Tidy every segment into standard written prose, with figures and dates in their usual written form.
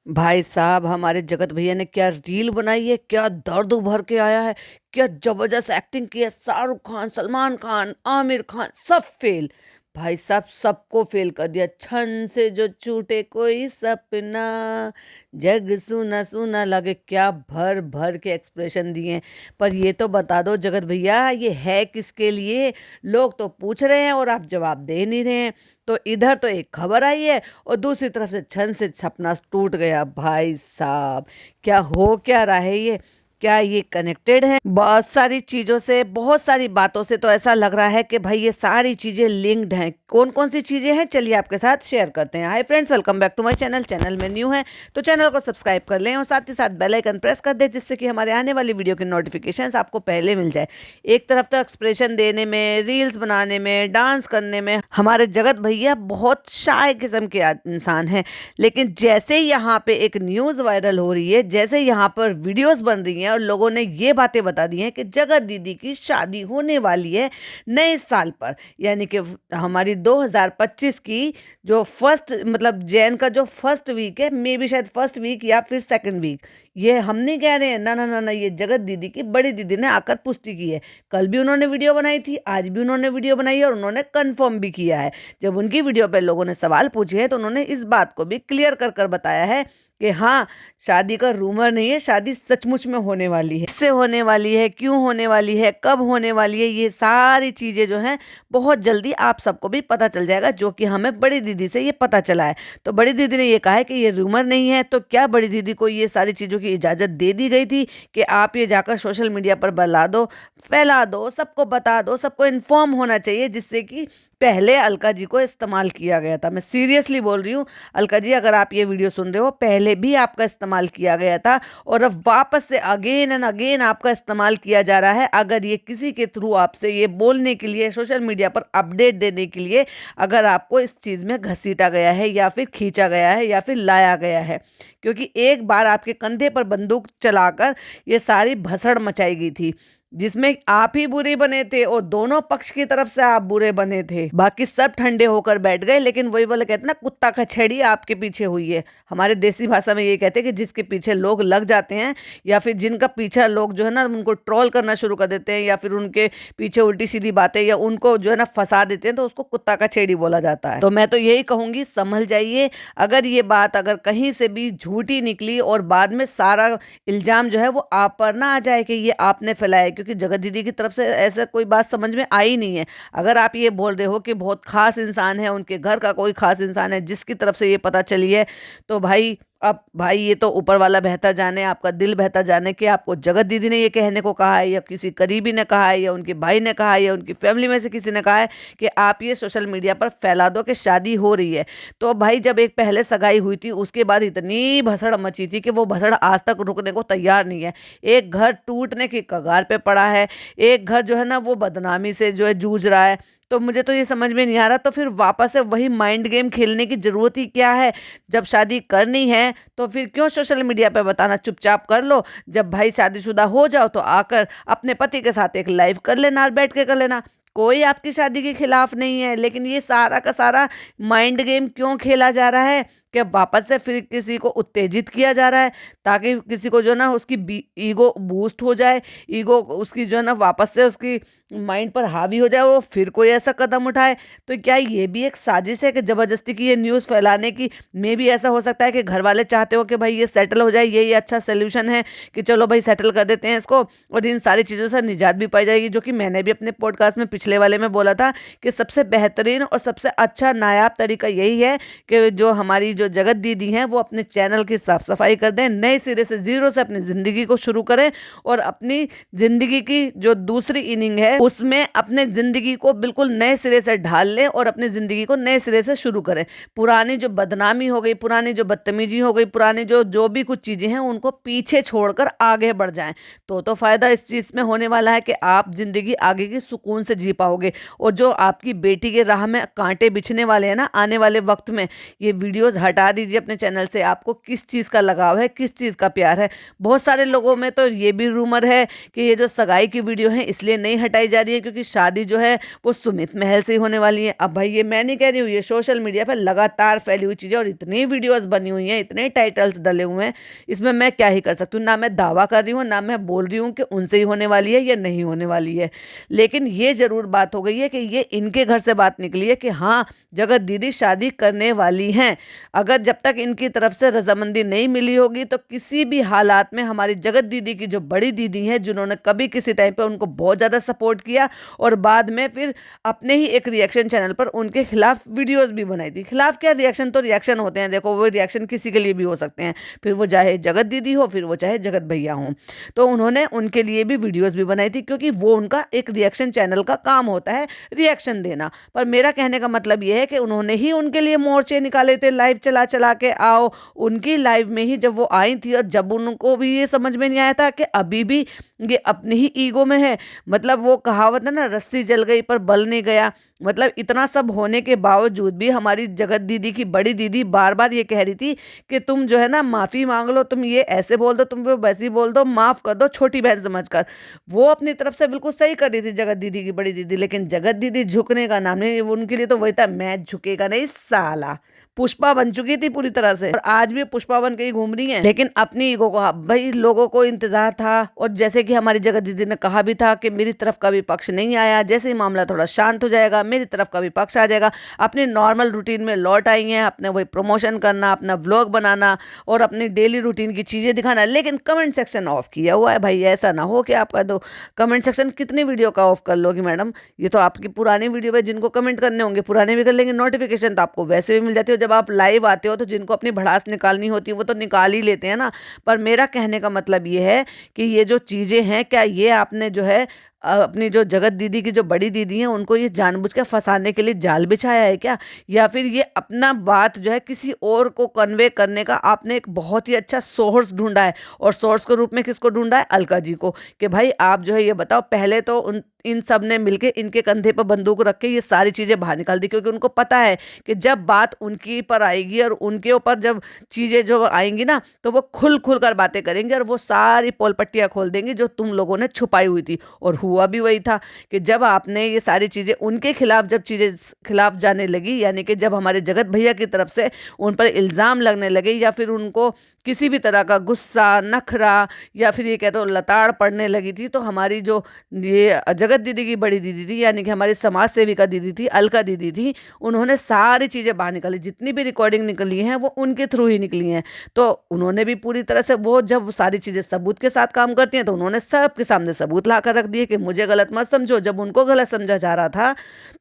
भाई साहब, हमारे जगत भैया ने क्या रील बनाई है, क्या दर्द उभर के आया है, क्या जबरदस्त एक्टिंग की है। शाहरुख खान, सलमान खान, आमिर खान सब फेल। भाई साहब सबको फेल कर दिया। छन से जो छूटे कोई सपना, जग सुना सुना लगे, क्या भर भर के एक्सप्रेशन दिए हैं। पर ये तो बता दो जगत भैया, ये है किसके लिए? लोग तो पूछ रहे हैं और आप जवाब दे नहीं रहे हैं। तो इधर तो एक खबर आई है और दूसरी तरफ से छन से सपना टूट गया। भाई साहब, क्या हो क्या रहा है ये? क्या ये कनेक्टेड है बहुत सारी चीजों से, बहुत सारी बातों से? तो ऐसा लग रहा है कि भाई ये सारी चीजें लिंक्ड हैं। कौन कौन सी चीजें हैं, चलिए आपके साथ शेयर करते हैं। Hi friends, welcome back to my channel. Channel में न्यू है तो चैनल को सब्सक्राइब कर लें और साथ ही साथ बेल आइकन प्रेस कर दें, जिससे कि हमारे आने वाली वीडियो की नोटिफिकेशंस आपको पहले मिल जाए। एक तरफ तो एक्सप्रेशन देने में, रील्स बनाने में, डांस करने में हमारे जगत भैया बहुत शाय किस्म के इंसान हैं। लेकिन जैसे ही यहाँ पे एक न्यूज़ वायरल हो रही है, जैसे यहाँ पर वीडियोस बन रही हैं और लोगों ने ये बातें बता दी हैं कि जगत दीदी की शादी होने वाली है नए साल पर, यानी कि हमारी 2025 की जो फर्स्ट, मतलब जैन का जो फर्स्ट वीक है, मे बी शायद फर्स्ट वीक या फिर सेकंड वीक। ये हम नहीं कह रहे हैं, ना ना ना ना, ये जगत दीदी की बड़ी दीदी ने आकर पुष्टि की है। कल भी उन्होंने वीडियो बनाई थी, आज भी उन्होंने वीडियो बनाई है और उन्होंने कंफर्म भी किया है। जब उनकी वीडियो पे लोगों ने सवाल पूछे हैं तो उन्होंने इस बात को भी क्लियर कर कर बताया है कि हाँ, शादी का रूमर नहीं है, शादी सचमुच में होने वाली है। किससे होने वाली है, क्यों होने वाली है, कब होने वाली है, ये सारी चीजें जो हैं बहुत जल्दी आप सबको भी पता चल जाएगा, जो कि हमें बड़ी दीदी से ये पता चला है। तो बड़ी दीदी ने ये कहा है कि ये रूमर नहीं है। तो क्या बड़ी दीदी को ये सारी चीजों की इजाजत दे दी गई थी कि आप ये जाकर सोशल मीडिया पर बता दो, फैला दो, सबको बता दो, सबको इन्फॉर्म होना चाहिए, जिससे कि पहले अलका जी को इस्तेमाल किया गया था। मैं सीरियसली बोल रही हूँ, अलका जी अगर आप ये वीडियो सुन रहे हो, पहले भी आपका इस्तेमाल किया गया था और अब वापस से अगेन एंड अगेन आपका इस्तेमाल किया जा रहा है। अगर ये किसी के थ्रू आपसे ये बोलने के लिए, सोशल मीडिया पर अपडेट देने के लिए, अगर आपको इस चीज़ में घसीटा गया है या फिर खींचा गया है या फिर लाया गया है, क्योंकि एक बार आपके कंधे पर बंदूक चलाकर ये सारी भसड़ मचाई गई थी, जिसमें आप ही बुरे बने थे और दोनों पक्ष की तरफ से आप बुरे बने थे। बाकी सब ठंडे होकर बैठ गए। लेकिन वही वाला कहते ना, कुत्ता का छेड़ी आपके पीछे हुई है। हमारे देसी भाषा में ये कहते हैं कि जिसके पीछे लोग लग जाते हैं या फिर जिनका पीछा लोग जो है ना उनको ट्रोल करना शुरू कर देते हैं या फिर उनके पीछे उल्टी सीधी बातें या उनको जो है ना फंसा देते हैं, तो उसको कुत्ता का छेड़ी बोला जाता है। तो मैं तो यही कहूंगी, संभल जाइए। अगर ये बात अगर कहीं से भी झूठी निकली और बाद में सारा इल्जाम जो है वो आप पर ना आ जाए कि ये आपने फैलाया, क्योंकि जगत दीदी की तरफ से ऐसा कोई बात समझ में आई नहीं है। अगर आप ये बोल रहे हो कि बहुत खास इंसान है, उनके घर का कोई खास इंसान है जिसकी तरफ से ये पता चली है, तो भाई अब भाई ये तो ऊपर वाला बेहतर जाने, आपका दिल बेहतर जाने कि आपको जगत दीदी ने ये कहने को कहा है या किसी करीबी ने कहा है या उनके भाई ने कहा है या उनकी फैमिली में से किसी ने कहा है कि आप ये सोशल मीडिया पर फैला दो कि शादी हो रही है। तो भाई जब एक पहले सगाई हुई थी उसके बाद इतनी भसड़ मची थी कि वो भसड़ आज तक रुकने को तैयार नहीं है। एक घर टूटने की कगार पे पड़ा है, एक घर जो है ना वो बदनामी से जो है जूझ रहा है। तो मुझे तो ये समझ में नहीं आ रहा, तो फिर वापस से वही माइंड गेम खेलने की जरूरत ही क्या है? जब शादी करनी है तो फिर क्यों सोशल मीडिया पे बताना, चुपचाप कर लो। जब भाई शादीशुदा हो जाओ तो आकर अपने पति के साथ एक लाइव कर लेना और बैठ के कर लेना। कोई आपकी शादी के खिलाफ नहीं है, लेकिन ये सारा का सारा माइंड गेम क्यों खेला जा रहा है कि वापस से फिर किसी को उत्तेजित किया जा रहा है, ताकि किसी को जो है ना उसकी ईगो बूस्ट हो जाए, ईगो उसकी जो है ना वापस से उसकी माइंड पर हावी हो जाए, वो फिर कोई ऐसा कदम उठाए। तो क्या ये भी एक साजिश है कि जबरदस्ती की ये न्यूज़ फैलाने की? मे भी ऐसा हो सकता है कि घर वाले चाहते हो कि भाई ये सेटल हो जाए, यही अच्छा सोल्यूशन है कि चलो भाई सेटल कर देते हैं इसको और इन सारी चीज़ों से निजात भी पाई जाएगी। जो कि मैंने भी अपने पॉडकास्ट में पिछले वाले में बोला था कि सबसे बेहतरीन और सबसे अच्छा नायाब तरीका यही है कि जो हमारी जो जगत दीदी हैं वो अपने चैनल की साफ सफाई कर दें, नए सिरे से जीरो से अपनी ज़िंदगी को शुरू करें और अपनी ज़िंदगी की जो दूसरी इनिंग है उसमें अपने ज़िंदगी को बिल्कुल नए सिरे से ढाल लें और अपनी ज़िंदगी को नए सिरे से शुरू करें। पुरानी जो बदनामी हो गई, पुरानी जो बदतमीजी हो गई, पुरानी जो जो भी कुछ चीज़ें हैं उनको पीछे छोड़कर आगे बढ़ जाएं। तो फ़ायदा इस चीज़ में होने वाला है कि आप ज़िंदगी आगे की सुकून से जी पाओगे। और जो आपकी बेटी के राह में कांटे बिछने वाले हैं ना आने वाले वक्त में, ये वीडियोज़ हटा दीजिए अपने चैनल से, आपको किस चीज़ का लगाव है, किस चीज़ का प्यार है। बहुत सारे लोगों में तो ये भी रूमर है कि ये जो सगाई की वीडियो है इसलिए नहीं हटाई जा रही है क्योंकि शादी जो है वो सुमित महल से ही होने वाली है। अब भाई ये मैं नहीं कह रही हूँ, ये सोशल मीडिया पर लगातार फैली हुई चीज़ें और इतनी वीडियोस बनी हुई हैं, इतने टाइटल्स डले हुए हैं, इसमें मैं क्या ही कर सकती हूँ। ना मैं दावा कर रही हूँ, ना मैं बोल रही हूँ कि उनसे ही होने वाली है या नहीं होने वाली है। लेकिन ये जरूर बात हो गई है कि ये इनके घर से बात निकली है कि हाँ, जगत दीदी शादी करने वाली हैं। अगर जब तक इनकी तरफ से रजामंदी नहीं मिली होगी तो किसी भी हालात में हमारी जगत दीदी की जो बड़ी दीदी हैं, जिन्होंने कभी किसी टाइम पे उनको बहुत ज़्यादा सपोर्ट किया और बाद में फिर अपने ही एक रिएक्शन चैनल पर उनके खिलाफ वीडियोस भी बनाई थी। खिलाफ क्या, रिएक्शन तो रिएक्शन होते हैं, देखो वो रिएक्शन किसी के लिए भी हो सकते हैं, फिर वो चाहे जगत दीदी हो, फिर वो चाहे जगत भैया हो। तो उन्होंने उनके लिए भी वीडियोस भी बनाई थी क्योंकि वो उनका एक रिएक्शन चैनल का काम होता है, रिएक्शन देना। पर मेरा कहने का मतलब ये है कि उन्होंने ही उनके लिए मोर्चे निकाले थे, लाइव चला चला के आओ। उनकी लाइव में ही जब वो आई थी और जब उनको भी ये समझ में नहीं आया था कि अभी भी ये अपनी ही ईगो में है, मतलब वो कहावत है ना, रस्सी जल गई पर बल नहीं गया। मतलब इतना सब होने के बावजूद भी हमारी जगत दीदी की बड़ी दीदी बार बार ये कह रही थी कि तुम जो है ना माफ़ी मांग लो, तुम ये ऐसे बोल दो, तुम वो वैसे ही बोल दो, माफ़ कर दो छोटी बहन समझकर। वो अपनी तरफ से बिल्कुल सही कर रही थी जगत दीदी की बड़ी दीदी, लेकिन जगत दीदी झुकने का नाम नहीं, उनके लिए तो वही था, मैं झुकेगा नहीं साला। पुष्पा बन चुकी थी पूरी तरह से और आज भी पुष्पा बन के ही घूम रही है, लेकिन अपनी ईगो को, भाई लोगों को इंतजार था। और जैसे कि हमारी जगत दीदी ने कहा भी था कि मेरी तरफ का भी पक्ष नहीं आया, जैसे ही मामला थोड़ा शांत हो जाएगा मेरी तरफ का भी पक्ष आ जाएगा। अपनी नॉर्मल रूटीन में लौट आई हैं, अपने वही प्रमोशन करना, अपना व्लॉग बनाना और अपनी डेली रूटीन की चीज़ें दिखाना। लेकिन कमेंट सेक्शन ऑफ किया हुआ है भाई, ऐसा ना हो कि आपका दो कमेंट सेक्शन कितनी वीडियो का ऑफ कर लोगी मैडम। ये तो आपकी पुरानी वीडियो पे जिनको कमेंट करने होंगे पुराने भी कर लेंगे, नोटिफिकेशन तो आपको वैसे भी मिल जाती है। जब आप लाइव आते हो तो जिनको अपनी भड़ास निकालनी होती है वो तो निकाल ही लेते हैं ना। पर मेरा कहने का मतलब ये है कि ये जो चीज़ें हैं, क्या ये आपने जो है अपनी जो जगत दीदी की जो बड़ी दीदी हैं उनको ये जानबूझ के फंसाने के लिए जाल बिछाया है क्या, या फिर ये अपना बात जो है किसी और को कन्वे करने का आपने एक बहुत ही अच्छा सोर्स ढूंढा है। और सोर्स के रूप में किसको ढूंढा है? अलका जी को, कि भाई आप जो है ये बताओ। पहले तो इन सब ने मिलके इनके कंधे पर बंदूक रख के ये सारी चीज़ें बाहर निकाल दी, क्योंकि उनको पता है कि जब बात उनकी पर आएगी और उनके ऊपर जब चीज़ें जो आएंगी ना तो वो खुल खुल कर बातें करेंगे और वो सारी पोल पट्टियाँ खोल देंगी जो तुम लोगों ने छुपाई हुई थी। और हुआ भी वही था कि जब आपने ये सारी चीज़ें उनके खिलाफ, जब चीज़ें खिलाफ जाने लगी, यानी कि जब हमारे जगत भैया की तरफ से उन पर इल्ज़ाम लगने लगे या फिर उनको किसी भी तरह का गुस्सा, नखरा या फिर ये कह दो लताड़ पड़ने लगी थी, तो हमारी जो ये जगत दीदी की बड़ी दीदी थी, यानी कि हमारी समाज सेविका दीदी थी, अलका दीदी थी, उन्होंने सारी चीज़ें बाहर निकाली। जितनी भी रिकॉर्डिंग निकली हैं वो उनके थ्रू ही निकली हैं। तो उन्होंने भी पूरी तरह से, वो जब सारी चीज़ें सबूत के साथ काम करती हैं तो उन्होंने सबके सामने सबूत ला कर रख दिए कि मुझे गलत मत समझो। जब उनको गलत समझा जा रहा था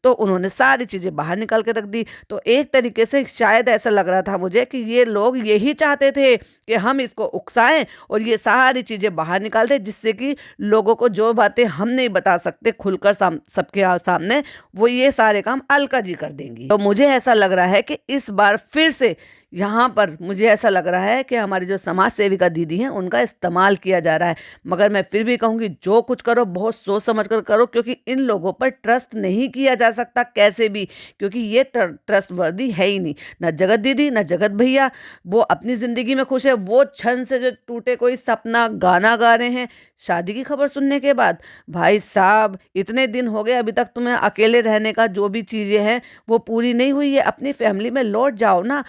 तो उन्होंने सारी चीज़ें बाहर निकाल के रख दी। तो एक तरीके से शायद ऐसा लग रहा था मुझे कि ये लोग यही चाहते थे कि हम इसको उकसाएं और ये सारी चीज़ें बाहर निकाल दें, जिससे कि लोगों को जो बातें हम नहीं बता सकते खुलकर सबके सामने, वो ये सारे काम अलका जी कर देंगी। तो मुझे ऐसा लग रहा है कि इस बार फिर से यहाँ पर मुझे ऐसा लग रहा है कि हमारी जो समाज सेविका दीदी हैं उनका इस्तेमाल किया जा रहा है। मगर मैं फिर भी कहूँगी, जो कुछ करो बहुत सोच समझ कर करो, क्योंकि इन लोगों पर ट्रस्ट नहीं किया जा सकता कैसे भी, क्योंकि ये ट्रस्ट वर्दी है ही नहीं। ना जगत दीदी ना जगत भैया, वो अपनी ज़िंदगी में खुश है। वो क्षण से जो टूटे कोई सपना गाना गा रहे हैं शादी की खबर सुनने के बाद। भाई साहब, इतने दिन हो गए, अभी तक तुम्हें अकेले रहने का जो भी चीज़ें हैं वो पूरी नहीं हुई है। अपनी फैमिली में लौट जाओ ना।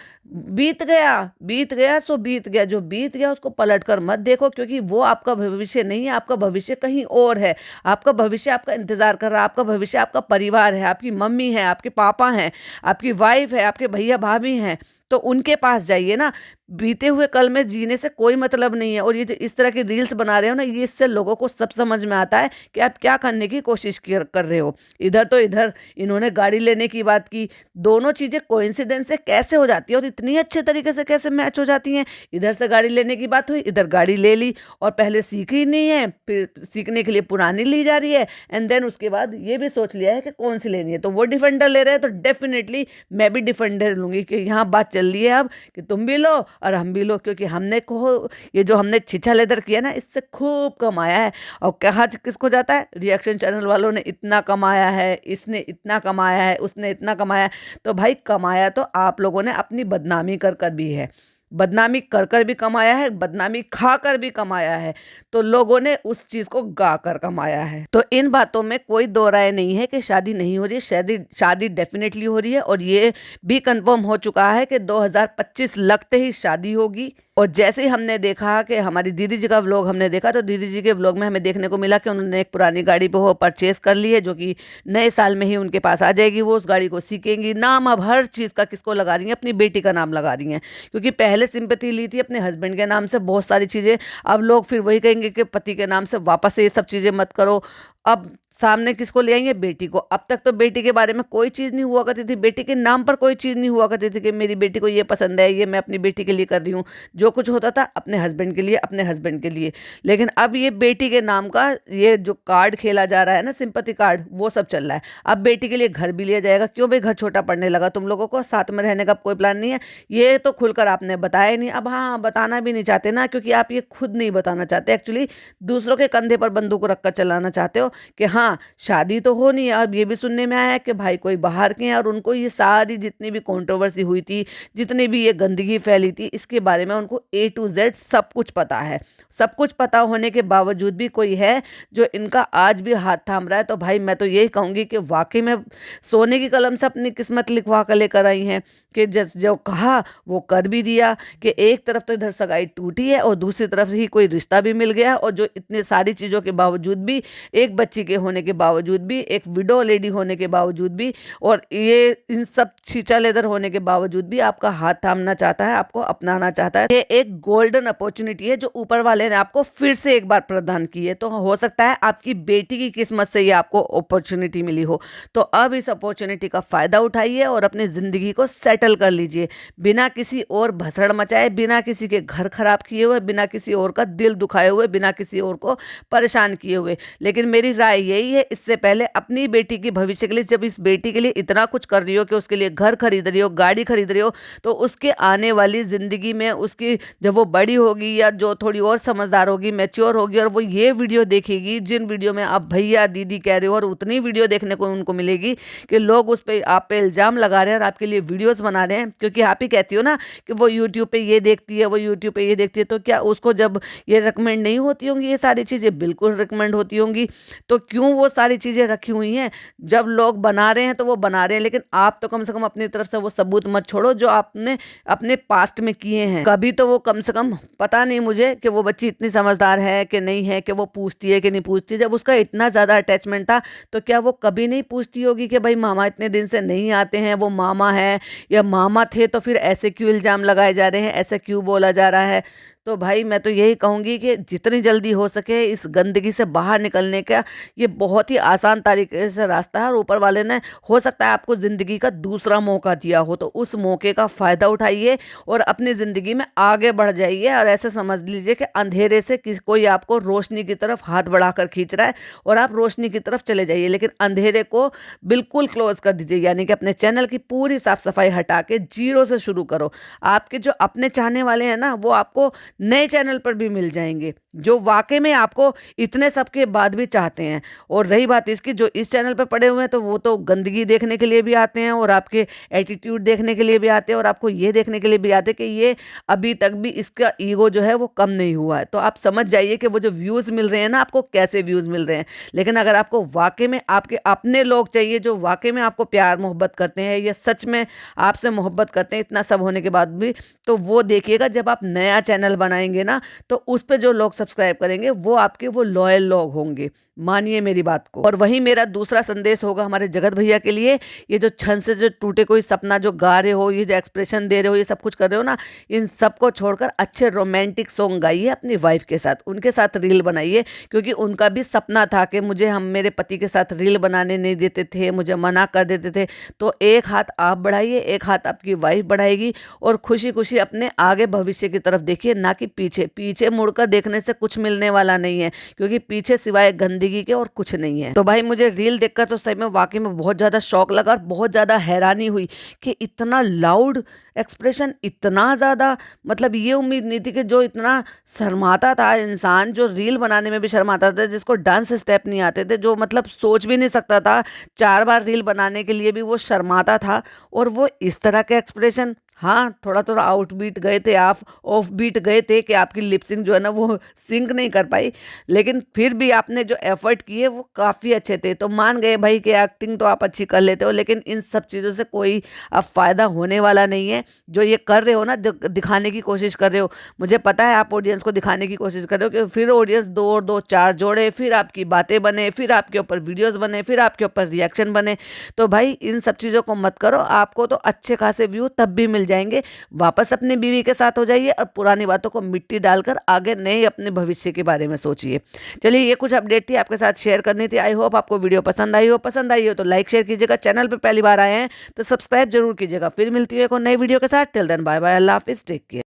बीत गया सो बीत गया, जो बीत गया उसको पलट कर मत देखो, क्योंकि वो आपका भविष्य नहीं है। आपका भविष्य कहीं और है। आपका भविष्य आपका इंतजार कर रहा है। आपका भविष्य आपका परिवार है, आपकी मम्मी है, आपके पापा हैं, आपकी वाइफ है, आपके भैया भाभी हैं। तो उनके पास जाइए ना। बीते हुए कल में जीने से कोई मतलब नहीं है। और ये जो इस तरह की रील्स बना रहे हो ना, ये इससे लोगों को सब समझ में आता है कि आप क्या करने की कोशिश कर रहे हो। इधर तो इधर इन्होंने गाड़ी लेने की बात की। दोनों चीज़ें कोइंसिडेंस से कैसे हो जाती है और इतनी अच्छे तरीके से कैसे मैच हो जाती हैं। इधर से गाड़ी लेने की बात हुई, इधर गाड़ी ले ली, और पहले सीखी नहीं है, फिर सीखने के लिए पुरानी ली जा रही है, एंड देन उसके बाद ये भी सोच लिया है कि कौन सी लेनी है। तो वो डिफेंडर ले रहे हैं तो डेफिनेटली मैं भी डिफेंडर लूँगी कि यहाँ बात चल रही है अब कि तुम भी लो और हम भी लो, क्योंकि हमने को ये जो हमने छीछा लेदर किया ना, इससे खूब कमाया है। और कहा किसको जाता है, रिएक्शन चैनल वालों ने इतना कमाया है, इसने इतना कमाया है, उसने इतना कमाया है। तो भाई कमाया तो आप लोगों ने अपनी बदनामी कर कर भी है, बदनामी कर कर भी कमाया है, बदनामी खा कर भी कमाया है, तो लोगों ने उस चीज को गा कर कमाया है। तो इन बातों में कोई दो राय नहीं है कि शादी नहीं हो रही, शादी शादी डेफिनेटली हो रही है। और ये भी कंफर्म हो चुका है कि 2025 लगते ही शादी होगी। और जैसे ही हमने देखा कि हमारी दीदी जी का व्लॉग हमने देखा, तो दीदी जी के व्लॉग में हमें देखने को मिला कि उन्होंने एक पुरानी गाड़ी पे वो परचेस कर ली है, जो कि नए साल में ही उनके पास आ जाएगी। वो उस गाड़ी को सीखेंगी, नाम अब हर चीज़ का किसको लगा रही हैं, अपनी बेटी का नाम लगा रही हैं। क्योंकि पहले सिंपैथी ली थी अपने हस्बैंड के नाम से बहुत सारी चीज़ें, अब लोग फिर वही कहेंगे कि पति के नाम से वापस से ये सब चीज़ें मत करो। अब सामने किसको ले आएंगे, बेटी को। अब तक तो बेटी के बारे में कोई चीज़ नहीं हुआ करती थी, बेटी के नाम पर कोई चीज़ नहीं हुआ करती थी कि मेरी बेटी को ये पसंद है, ये मैं अपनी बेटी के लिए कर रही हूँ। जो कुछ होता था अपने हस्बैंड के लिए, अपने हस्बैंड के लिए। लेकिन अब ये बेटी के नाम का ये जो कार्ड खेला जा रहा है ना, सिंपैथी कार्ड, वो सब चल रहा है। अब बेटी के लिए घर भी लिया जाएगा। क्यों भाई, घर छोटा पड़ने लगा तुम लोगों को, साथ में रहने का कोई प्लान नहीं है, ये तो खुलकर आपने बताया नहीं। अब हाँ, बताना भी नहीं चाहते ना, क्योंकि आप ये खुद नहीं बताना चाहते, एक्चुअली दूसरों के कंधे पर बंदूक रखकर चलाना चाहते हो कि हाँ शादी तो हो नहीं है। अब ये भी सुनने में आया है कि भाई कोई बाहर के हैं और उनको ये सारी जितनी भी कंट्रोवर्सी हुई थी, जितनी भी ये गंदगी फैली थी, इसके बारे में उनको A to Z सब कुछ पता है। सब कुछ पता होने के बावजूद भी कोई है जो इनका आज भी हाथ थाम रहा है। तो भाई मैं तो यही कहूँगी कि वाकई में सोने की कलम से अपनी किस्मत लिखवा कर लेकर आई हैं कि जो कहा वो कर भी दिया। कि एक तरफ तो इधर सगाई टूटी है और दूसरी तरफ ही कोई रिश्ता भी मिल गया, और जो इतने सारी चीज़ों के बावजूद भी, एक बच्ची के होने के बावजूद भी, एक विडो लेडी होने के बावजूद भी, और ये इन सब छींचा लेदर होने के बावजूद भी आपका हाथ थामना चाहता है, आपको अपनाना चाहता है। ये एक गोल्डन अपॉर्चुनिटी है जो ऊपर वाले ने आपको फिर से एक बार प्रदान की है। तो हो सकता है आपकी बेटी की किस्मत से ये आपको अपॉर्चुनिटी मिली हो। तो अब इस अपॉर्चुनिटी का फायदा उठाइए और अपनी जिंदगी को सेटल कर लीजिए, बिना किसी और भसड़ मचाए, बिना किसी के घर खराब किए हुए, बिना किसी और का दिल दुखाए हुए, बिना किसी और को परेशान किए हुए। लेकिन मेरी राय यही है, इससे पहले अपनी बेटी की भविष्य के लिए, जब इस बेटी के लिए इतना कुछ कर रही हो कि उसके लिए घर खरीद रही हो, गाड़ी खरीद रही हो, तो उसके आने वाली जिंदगी में, उसकी जब वो बड़ी होगी या जो थोड़ी और समझदार होगी, मैच्योर होगी, और वो ये वीडियो देखेगी जिन वीडियो में आप भैया दीदी कह रहे हो, और उतनी वीडियो देखने को उनको मिलेगी कि लोग उस पर आप पे इल्जाम लगा रहे हैं और आपके लिए वीडियोस बना रहे हैं। क्योंकि आप ही कहती हो ना कि वो यूट्यूब पे ये देखती है, वो यूट्यूब पे ये देखती है, तो क्या उसको जब ये रिकमेंड नहीं होती होंगी ये सारी चीज़ें? बिल्कुल रिकमेंड होती होंगी। तो क्यों वो सारी चीज़ें रखी हुई हैं? जब लोग बना रहे हैं तो वो बना रहे हैं, लेकिन आप तो कम से कम अपनी तरफ से वो सबूत मत छोड़ो जो आपने अपने पास्ट में किए हैं। कभी तो वो कम से कम, पता नहीं मुझे कि वो बच्ची इतनी समझदार है कि नहीं है, कि वो पूछती है कि नहीं पूछती। जब उसका इतना ज़्यादा अटैचमेंट था तो क्या वो कभी नहीं पूछती होगी कि भाई मामा इतने दिन से नहीं आते हैं, वो मामा है या मामा थे, तो फिर ऐसे क्यों इल्ज़ाम लगाए जा रहे हैं, ऐसे क्यों बोला जा रहा है? तो भाई मैं तो यही कहूँगी कि जितनी जल्दी हो सके इस गंदगी से बाहर निकलने का ये बहुत ही आसान तरीके से रास्ता है। और ऊपर वाले ने हो सकता है आपको ज़िंदगी का दूसरा मौका दिया हो, तो उस मौके का फ़ायदा उठाइए और अपनी ज़िंदगी में आगे बढ़ जाइए। और ऐसे समझ लीजिए कि अंधेरे से कोई आपको रोशनी की तरफ हाथ बढ़ाकर खींच रहा है और आप रोशनी की तरफ चले जाइए, लेकिन अंधेरे को बिल्कुल क्लोज कर दीजिए। यानी कि अपने चैनल की पूरी साफ सफाई हटा के जीरो से शुरू करो। आपके जो अपने चाहने वाले हैं ना, वो आपको नए चैनल पर भी मिल जाएंगे, जो वाकई में आपको इतने सब के बाद भी चाहते हैं। और रही बात इसकी, जो इस चैनल पर पड़े हुए हैं, तो वो तो गंदगी देखने के लिए भी आते हैं और आपके एटीट्यूड देखने के लिए भी आते हैं और आपको ये देखने के लिए भी आते हैं कि ये अभी तक भी इसका ईगो जो है वो कम नहीं हुआ है। तो आप समझ जाइए कि वो जो व्यूज़ मिल रहे हैं ना, आपको कैसे व्यूज़ मिल रहे हैं। लेकिन अगर आपको वाकई में आपके अपने लोग चाहिए जो वाकई में आपको प्यार मोहब्बत करते हैं या सच में आपसे मोहब्बत करते हैं इतना सब होने के बाद भी, तो वो देखिएगा जब आप नया चैनल बनाएंगे ना, तो उस पे जो लोग सब्सक्राइब करेंगे वो आपके वो लॉयल लोग होंगे, मानिए मेरी बात को। और वही मेरा दूसरा संदेश होगा हमारे जगत भैया के लिए, ये जो छन से जो टूटे कोई सपना जो गा रहे हो, ये जो एक्सप्रेशन दे रहे हो, ये सब कुछ कर रहे हो ना, इन सबको छोड़कर अच्छे रोमांटिक सॉन्ग गाइए अपनी वाइफ के साथ, उनके साथ रील बनाइए। क्योंकि उनका भी सपना था कि मुझे हम मेरे पति के साथ रील बनाने नहीं देते थे, मुझे मना कर देते थे। तो एक हाथ आप बढ़ाइए, एक हाथ आपकी वाइफ बढ़ाएगी और खुशी खुशी अपने आगे भविष्य की तरफ देखिए, ना कि पीछे। पीछे मुड़कर देखने से कुछ मिलने वाला नहीं है, क्योंकि पीछे सिवाय गंदगी जिंदगी के और कुछ नहीं है। तो भाई मुझे रील देखकर तो सही में वाकई में बहुत ज्यादा शौक लगा और बहुत ज्यादा हैरानी हुई कि इतना लाउड एक्सप्रेशन, इतना ज्यादा, मतलब ये उम्मीद नहीं थी कि जो इतना शर्माता था इंसान, जो रील बनाने में भी शर्माता था, जिसको डांस स्टेप नहीं आते थे, जो मतलब सोच भी नहीं सकता था 4 बार रील बनाने के लिए भी वो शर्माता था, और वो इस तरह के एक्सप्रेशन। हाँ, थोड़ा थोड़ा आउट बीट गए थे आप, ऑफ बीट गए थे कि आपकी लिपसिंग जो है ना वो सिंक नहीं कर पाई, लेकिन फिर भी आपने जो एफर्ट किए वो काफ़ी अच्छे थे। तो मान गए भाई कि एक्टिंग तो आप अच्छी कर लेते हो, लेकिन इन सब चीज़ों से कोई अब फ़ायदा होने वाला नहीं है। जो ये कर रहे हो ना, दिखाने की कोशिश कर रहे हो, मुझे पता है आप ऑडियंस को दिखाने की कोशिश कर रहे हो कि फिर ऑडियंस दो और दो चार जोड़े, फिर आपकी बातें बने, फिर आपके ऊपर वीडियोस बने, फिर आपके ऊपर रिएक्शन बने। तो भाई इन सब चीज़ों को मत करो, आपको तो अच्छे खासे व्यू तब भी मिल जाएंगे। वापस अपनी बीवी के साथ हो जाइए और पुरानी बातों को मिट्टी डालकर आगे नए अपने भविष्य के बारे में सोचिए। चलिए, ये कुछ अपडेट थी आपके साथ शेयर करनी थी। आई होप आपको वीडियो पसंद आई हो तो लाइक शेयर कीजिएगा। चैनल पर पहली बार आए हैं तो सब्सक्राइब जरूर कीजिएगा। फिर मिलती है एक और नई वीडियो के साथ। टिल देन बाय बाय, अल्लाह हाफिज, टेक केयर।